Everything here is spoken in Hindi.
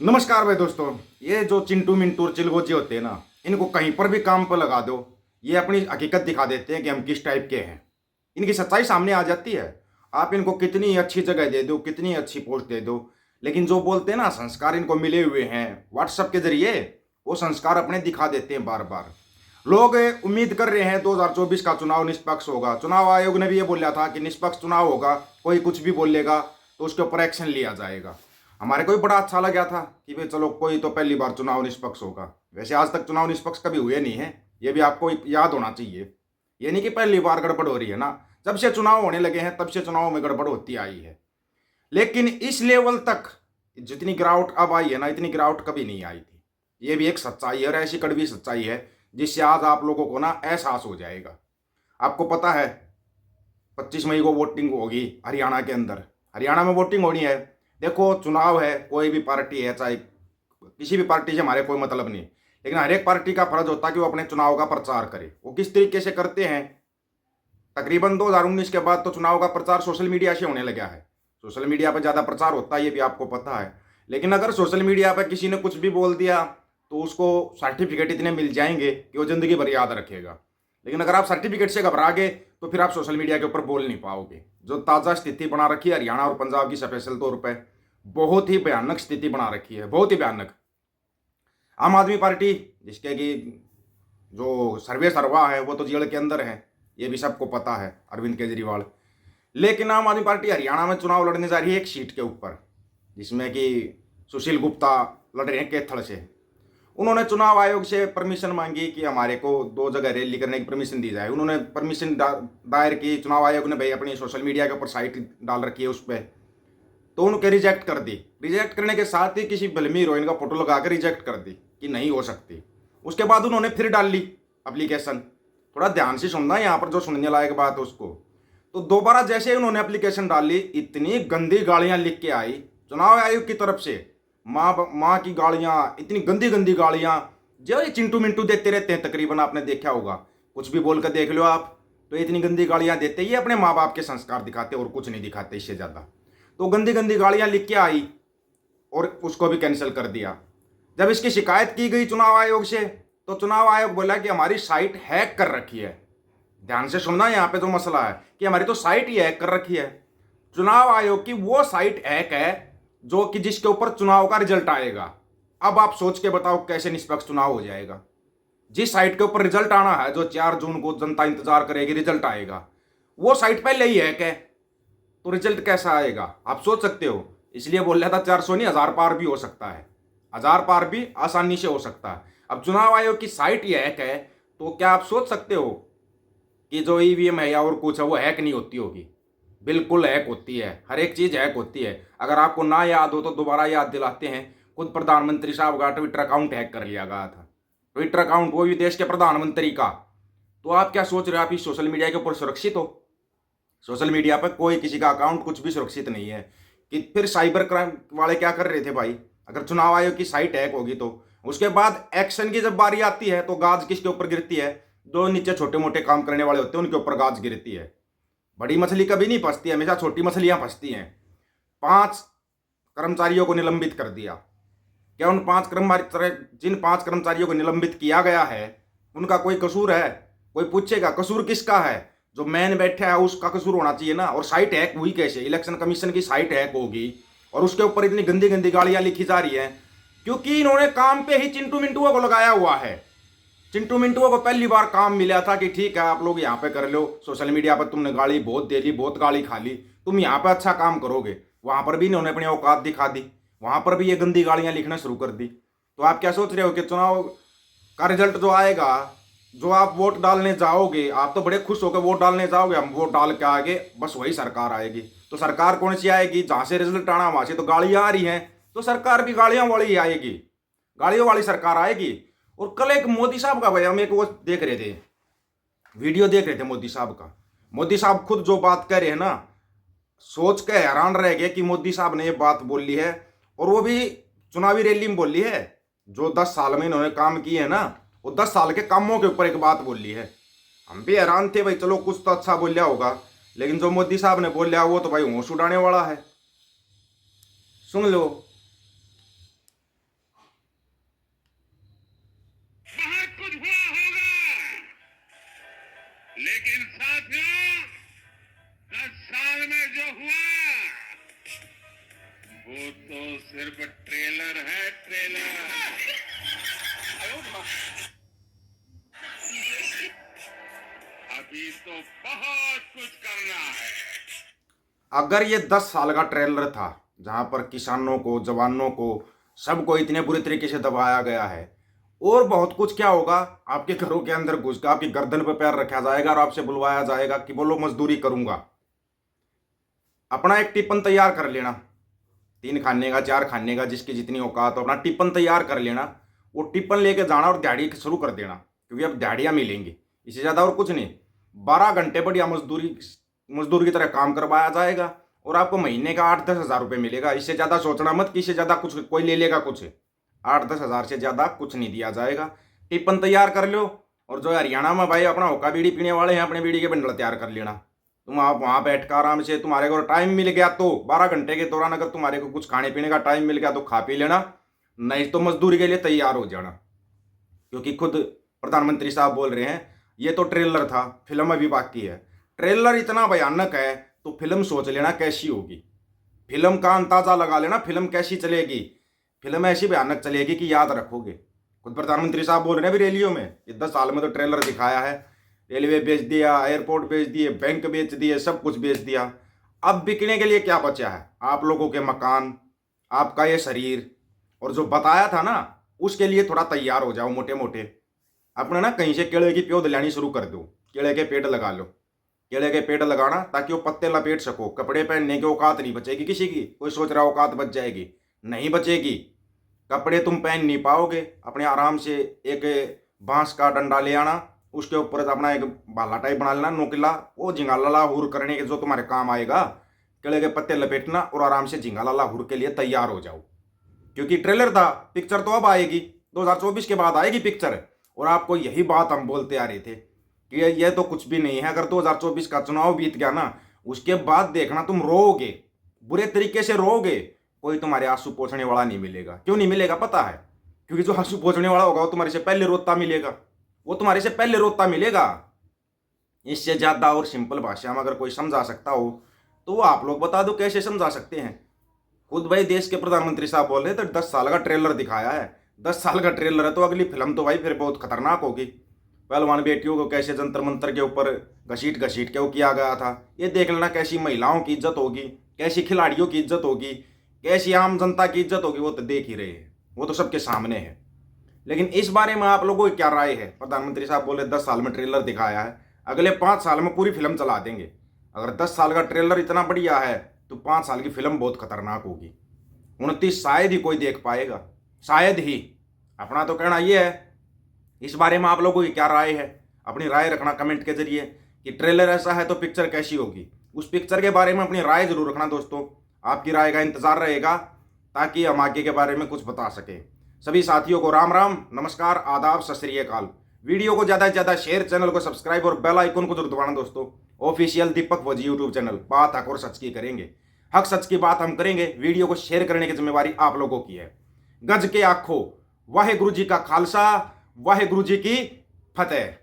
नमस्कार भाई दोस्तों। ये जो चिंटू मिंटू और चिलगोजी होते हैं ना, इनको कहीं पर भी काम पर लगा दो, ये अपनी हकीकत दिखा देते हैं कि हम किस टाइप के हैं। इनकी सच्चाई सामने आ जाती है। आप इनको कितनी अच्छी जगह दे दो, कितनी अच्छी पोस्ट दे दो, लेकिन जो बोलते हैं ना संस्कार इनको मिले हुए हैं व्हाट्सएप के जरिए, वो संस्कार अपने दिखा देते हैं बार बार। लोग उम्मीद कर रहे हैं 2024 का चुनाव निष्पक्ष होगा। चुनाव आयोग ने भी ये बोला था कि निष्पक्ष चुनाव होगा, कोई कुछ भी बोलेगा तो उसके ऊपर एक्शन लिया जाएगा। हमारे को भी बड़ा अच्छा लगा था कि भाई चलो कोई तो पहली बार चुनाव निष्पक्ष होगा। वैसे आज तक चुनाव निष्पक्ष कभी हुए नहीं है, ये भी आपको याद होना चाहिए। ये नहीं कि पहली बार गड़बड़ हो रही है ना, जब से चुनाव होने लगे हैं तब से चुनाव में गड़बड़ होती आई है। लेकिन इस लेवल तक जितनी गिरावट अब आई है ना, इतनी गिरावट कभी नहीं आई थी। ये भी एक सच्चाई है और ऐसी कड़वी सच्चाई है जिससे आज आप लोगों को ना एहसास हो जाएगा। आपको पता है 25 मई को वोटिंग होगी हरियाणा के अंदर। हरियाणा में वोटिंग होनी है। देखो चुनाव है, कोई भी पार्टी है, चाहे किसी भी पार्टी से हमारे कोई मतलब नहीं, लेकिन हर एक पार्टी का फर्ज होता है कि वो अपने चुनाव का प्रचार करे। वो किस तरीके से करते हैं, तकरीबन 2019 के बाद तो चुनाव का प्रचार सोशल मीडिया से होने लगा है। सोशल मीडिया पर ज़्यादा प्रचार होता है, ये भी आपको पता है। लेकिन अगर सोशल मीडिया पर किसी ने कुछ भी बोल दिया तो उसको सर्टिफिकेट इतने मिल जाएंगे कि वो ज़िंदगी भर याद रखेगा। लेकिन अगर आप सर्टिफिकेट से घबरा गए तो फिर आप सोशल मीडिया के ऊपर बोल नहीं पाओगे। जो ताज़ा स्थिति बना रखी है हरियाणा और पंजाब की स्पेशल तौर पर, बहुत ही भयानक स्थिति बना रखी है, बहुत ही भयानक। आम आदमी पार्टी, जिसके कि जो सर्वे सर्वा है वो तो जेल के अंदर है, ये भी सबको पता है, अरविंद केजरीवाल। लेकिन आम आदमी पार्टी हरियाणा में चुनाव लड़ने जा रही है एक सीट के ऊपर, जिसमें कि सुशील गुप्ता लड़ रहे हैं कैथल से। उन्होंने चुनाव आयोग से परमिशन मांगी कि हमारे को 2 जगह रैली करने की परमिशन दी जाए। उन्होंने परमिशन दायर की। चुनाव आयोग ने भाई अपनी सोशल मीडिया के ऊपर साइट डाल रखी है उस पर, तो उनके रिजेक्ट कर दी। रिजेक्ट करने के साथ ही किसी फिल्मी हीरोइन का फोटो लगाकर रिजेक्ट कर दी कि नहीं हो सकती। उसके बाद उन्होंने फिर डाल ली एप्लीकेशन। थोड़ा ध्यान से सुनना यहाँ पर, जो सुनने लायक बात है उसको। तो दोबारा जैसे ही उन्होंने एप्लीकेशन डाल ली, इतनी गंदी गालियाँ लिख के आई चुनाव आयोग की तरफ से। माँ की गालियाँ, इतनी गंदी गंदी गालियाँ जो ये चिंटू मिंटू देते रहते हैं, तकरीबन आपने देखा होगा। कुछ भी बोल कर देख लो आप, तो इतनी गंदी गालियाँ देते ही अपने माँ बाप के संस्कार दिखाते और कुछ नहीं दिखाते इससे ज़्यादा। तो गंदी गंदी गालियां लिख के आई और उसको भी कैंसिल कर दिया। जब इसकी शिकायत की गई चुनाव आयोग से, तो चुनाव आयोग बोला कि हमारी साइट हैक कर रखी है। ध्यान से सुनना, यहाँ पे जो मसला है कि हमारी तो साइट ही हैक कर रखी है। चुनाव आयोग की वो साइट हैक है जो कि जिसके ऊपर चुनाव का रिजल्ट आएगा। अब आप सोच के बताओ कैसे निष्पक्ष चुनाव हो जाएगा। जिस साइट के ऊपर रिजल्ट आना है, जो 4 जून को जनता इंतजार करेगी रिजल्ट आएगा, वो साइट पहले ही हैक है, तो रिजल्ट कैसा आएगा आप सोच सकते हो। इसलिए बोल रहा था 400 नहीं 1000 पार भी हो सकता है, 1000 पार भी आसानी से हो सकता है। अब चुनाव आयोग की साइट ये हैक है, तो क्या आप सोच सकते हो कि जो ईवीएम है या और कुछ है वो हैक नहीं होती होगी? बिल्कुल हैक होती है, हर एक चीज़ हैक होती है। अगर आपको ना याद हो तो दोबारा याद दिलाते हैं। खुद प्रधानमंत्री साहब का ट्विटर अकाउंट हैक कर लिया गया था, ट्विटर अकाउंट, वो भी देश के प्रधानमंत्री का। तो आप क्या सोच रहे हो, आप इस सोशल मीडिया के ऊपर सुरक्षित हो? सोशल मीडिया पर कोई किसी का अकाउंट कुछ भी सुरक्षित नहीं है। कि फिर साइबर क्राइम वाले क्या कर रहे थे भाई? अगर चुनाव आयोग की साइट हैक होगी तो उसके बाद एक्शन की जब बारी आती है तो गाज किसके ऊपर गिरती है? जो नीचे छोटे मोटे काम करने वाले होते हैं उनके ऊपर गाज गिरती है। बड़ी मछली कभी नहीं फंसती, हमेशा छोटी मछलियां फंसती हैं। 5 कर्मचारियों को निलंबित कर दिया। क्या उन 5 कर्मचारी, जिन 5 कर्मचारियों को निलंबित किया गया है, उनका कोई कसूर है? कोई पूछेगा कसूर किसका है? जो मैन बैठा है उसका कसूर होना चाहिए ना। और साइट हैक हुई कैसे? इलेक्शन कमीशन की साइट हैक होगी और उसके ऊपर इतनी गंदी गंदी गालियां लिखी जा रही हैं क्योंकि इन्होंने काम पे ही चिंटू मिंटुओं को लगाया हुआ है। चिंटू मिंटुओं को पहली बार काम मिला था कि ठीक है आप लोग यहाँ पे कर लो, सोशल मीडिया पर तुमने गाली बहुत दे ली, बहुत गाली खा ली, तुम यहाँ पे अच्छा काम करोगे। वहां पर भी इन्होंने अपनी औकात दिखा दी, वहां पर भी ये गंदी गालियां लिखना शुरू कर दी। तो आप क्या सोच रहे हो कि चुनाव का रिजल्ट जो आएगा, जो आप वोट डालने जाओगे, आप तो बड़े खुश होकर वोट डालने जाओगे, हम वोट डाल के आगे बस वही सरकार आएगी। तो सरकार कौन सी आएगी? जहां से रिजल्ट आना वहां से तो गालियां आ रही हैं, तो सरकार भी गालियां वाली ही आएगी, गालियों वाली सरकार आएगी। और कल एक मोदी साहब का, भाई हम एक वो देख रहे थे, वीडियो देख रहे थे मोदी साहब का। मोदी साहब खुद जो बात कह रहे हैं ना, सोच के हैरान रह गए कि मोदी साहब ने ये बात बोली है, और वो भी चुनावी रैली में बोली है। जो 10 साल में इन्होंने काम किए हैं ना, वो 10 साल के कामों के ऊपर एक बात बोली है। हम भी हैरान थे भाई, चलो कुछ तो अच्छा बोलिया होगा, लेकिन जो मोदी साहब ने बोलिया वो तो भाई होश उड़ाने वाला है। सुन लो। तो सिर्फ ट्रेलर है, ट्रेलर। अभी तो बहुत कुछ करना है। अगर ये 10 साल का ट्रेलर था जहां पर किसानों को, जवानों को, सबको इतने बुरे तरीके से दबाया गया है, और बहुत कुछ क्या होगा, आपके घरों के अंदर घुसकर आपकी गर्दन पर पैर रखा जाएगा और आपसे बुलवाया जाएगा कि बोलो मजदूरी करूंगा। अपना एक टिप्पण तैयार कर लेना, 3 खाने का, 4 खाने का, जिसकी जितनी औकात हो, अपना टिप्पण तैयार कर लेना। वो टिप्पण लेके जाना और दिहाड़ी शुरू कर देना, क्योंकि अब दिहाड़ियाँ मिलेंगी, इससे ज़्यादा और कुछ नहीं। 12 घंटे बढ़िया मजदूरी, मजदूर की तरह काम करवाया जाएगा और आपको महीने का 8-10 हज़ार रुपये मिलेगा। इससे ज़्यादा सोचना मत कि इससे ज़्यादा कुछ कोई ले लेगा। कुछ 8-10 हज़ार से ज़्यादा कुछ नहीं दिया जाएगा। टिप्पण तैयार कर लो। और जो हरियाणा में भाई अपना होका बीड़ी पीने वाले हैं, अपने बीड़ी के बंडल तैयार कर लेना। तुम आप वहाँ बैठ कर आराम से, तुम्हारे को टाइम मिल गया तो 12 घंटे के दौरान अगर तुम्हारे को कुछ खाने पीने का टाइम मिल गया तो खा पी लेना, नहीं तो मजदूरी के लिए तैयार हो जाना। क्योंकि खुद प्रधानमंत्री साहब बोल रहे हैं ये तो ट्रेलर था, फिल्म अभी बाकी है। ट्रेलर इतना भयानक है तो फिल्म सोच लेना कैसी होगी। फिल्म का अंदाजा लगा लेना फिल्म कैसी चलेगी। फिल्म ऐसी भयानक चलेगी कि याद रखोगे। खुद प्रधानमंत्री साहब बोल रहे हैं अभी रैलियों में, ये 10 साल में तो ट्रेलर दिखाया है, रेलवे बेच दिया, एयरपोर्ट बेच दिए, बैंक बेच दिए, सब कुछ बेच दिया। अब बिकने के लिए क्या बचा है? आप लोगों के मकान, आपका ये शरीर, और जो बताया था ना उसके लिए थोड़ा तैयार हो जाओ मोटे मोटे। अपने ना कहीं से केले की प्योद लानी शुरू कर दो, केले के पेड़ लगा लो। केले के पेड़ लगाना ताकि वो पत्ते लपेट सको। कपड़े पहनने की औकात नहीं बचेगी किसी की। कोई सोच रहा औकात बच जाएगी, नहीं बचेगी। कपड़े तुम पहन नहीं पाओगे। अपने आराम से एक बांस का डंडा ले आना, उसके ऊपर अपना एक भाला टाइप बना लेना, नोकिला, वो झिंगाला हुर करने के जो तुम्हारे काम आएगा। केले के पत्ते लपेटना और आराम से झिंगाला हुर के लिए तैयार हो जाओ। क्योंकि ट्रेलर था, पिक्चर तो अब आएगी, 2024 के बाद आएगी पिक्चर। और आपको यही बात हम बोलते आ रहे थे कि यह तो कुछ भी नहीं है। अगर 2024 का चुनाव बीत गया ना, उसके बाद देखना तुम रोओगे, बुरे तरीके से रोओगे। कोई तुम्हारे आंसू पोंछने वाला नहीं मिलेगा। क्यों नहीं मिलेगा पता है? क्योंकि जो आंसू पोंछने वाला होगा वो तुम्हारे से पहले रोता मिलेगा, वो तुम्हारे से पहले रोता मिलेगा। इससे ज़्यादा और सिंपल भाषा में अगर कोई समझा सकता हो तो वो आप लोग बता दो कैसे समझा सकते हैं। खुद भाई देश के प्रधानमंत्री साहब बोल रहे थे 10 साल का ट्रेलर दिखाया है। 10 साल का ट्रेलर है तो अगली फिल्म तो भाई फिर बहुत खतरनाक होगी। पहलवान बेटियों को कैसे जंतर मंतर के ऊपर घसीट घसीट के वो किया गया था, ये देख लेना। कैसी महिलाओं की इज्जत होगी, कैसी खिलाड़ियों की इज्जत होगी, कैसी आम जनता की इज्जत होगी, वो तो देख ही रहे हैं, वो तो सबके सामने है। लेकिन इस बारे में आप लोगों की क्या राय है? प्रधानमंत्री साहब बोले 10 साल में ट्रेलर दिखाया है, अगले 5 साल में पूरी फिल्म चला देंगे। अगर 10 साल का ट्रेलर इतना बढ़िया है तो 5 साल की फिल्म बहुत खतरनाक होगी। 29 शायद ही कोई देख पाएगा, शायद ही। अपना तो कहना ये है। इस बारे में आप लोगों की क्या राय है? अपनी राय रखना कमेंट के जरिए कि ट्रेलर ऐसा है तो पिक्चर कैसी होगी। उस पिक्चर के बारे में अपनी राय जरूर रखना दोस्तों। आपकी राय का इंतजार रहेगा ताकि हम आगे के बारे में कुछ बता सकें। सभी साथियों को राम राम, नमस्कार, आदाब, सत श्री अकाल। वीडियो को ज़्यादा से ज़्यादा शेयर, चैनल को सब्सक्राइब और बेल आइकन को जरूर दबाना दोस्तों। ऑफिशियल दीपक वजी यूट्यूब चैनल, बात हक और सच की करेंगे। हक सच की बात हम करेंगे। वीडियो को शेयर करने की जिम्मेवारी आप लोगों की है। गज के आखो, वाहे गुरु जी का खालसा, वाहे गुरु जी की फतेह।